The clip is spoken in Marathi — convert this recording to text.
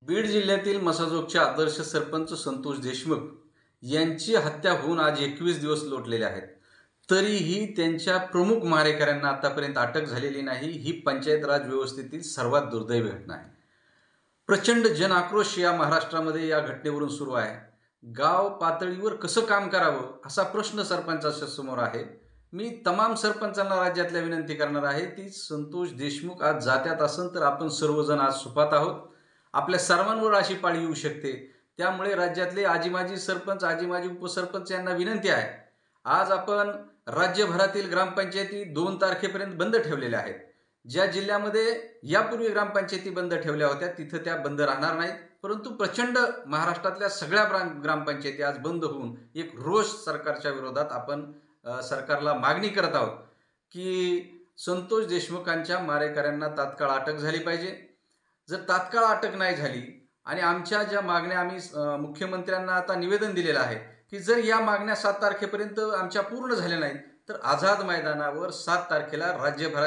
बीड जिल्ह्यातील मसाजोगचे आदर्श सरपंच संतोष देशमुख यांची हत्या होऊन आज 21 दिवस लोटलेले आहेत. तरीही त्यांच्या प्रमुख मारेकऱ्यांना आतापर्यंत अटक झालेली नाही. ही पंचायत राज व्यवस्थेतील सर्वात दुर्दैवी घटना आहे. प्रचंड जनआक्रोश या महाराष्ट्रामध्ये या घटनेवरून सुरू आहे. गाव पातळीवर कसं काम करावं असा प्रश्न सरपंचाच्या समोर आहे. मी तमाम सरपंचांना राज्यातल्या विनंती करणार आहे ती संतोष देशमुख आज जात्यात असन तर आपण सर्वजण आज सुपात आहोत. आपल्या सर्वांवर अशी पाळी येऊ शकते. त्यामुळे राज्यातले आजी-माजी सरपंच, आजी-माजी उपसरपंच यांना विनंती आहे. आज आपण राज्यभरातील ग्रामपंचायती 2 तारखेपर्यंत बंद ठेवलेल्या आहेत. ज्या जिल्ह्यामध्ये यापूर्वी ग्रामपंचायती बंद ठेवल्या होत्या तिथं त्या बंद राहणार नाहीत. परंतु प्रचंड महाराष्ट्रातल्या सगळ्या ग्रामपंचायती आज बंद होऊन एक रोष सरकारच्या विरोधात आपण सरकारला मागणी करत आहोत की संतोष देशमुखांच्या मारेकऱ्यांना तात्काळ अटक झाली पाहिजे. जर तात्काळ अटक नाही झाली आणि आमच्या ज्या मागण्या आम्ही मुख्यमंत्र्यांना आता निवेदन दिलेलं आहे की जर या मागण्या 7 तारखेपर्यंत आमच्या पूर्ण झाल्या नाहीत तर आझाद मैदानावर 7 तारखेला राज्यभरात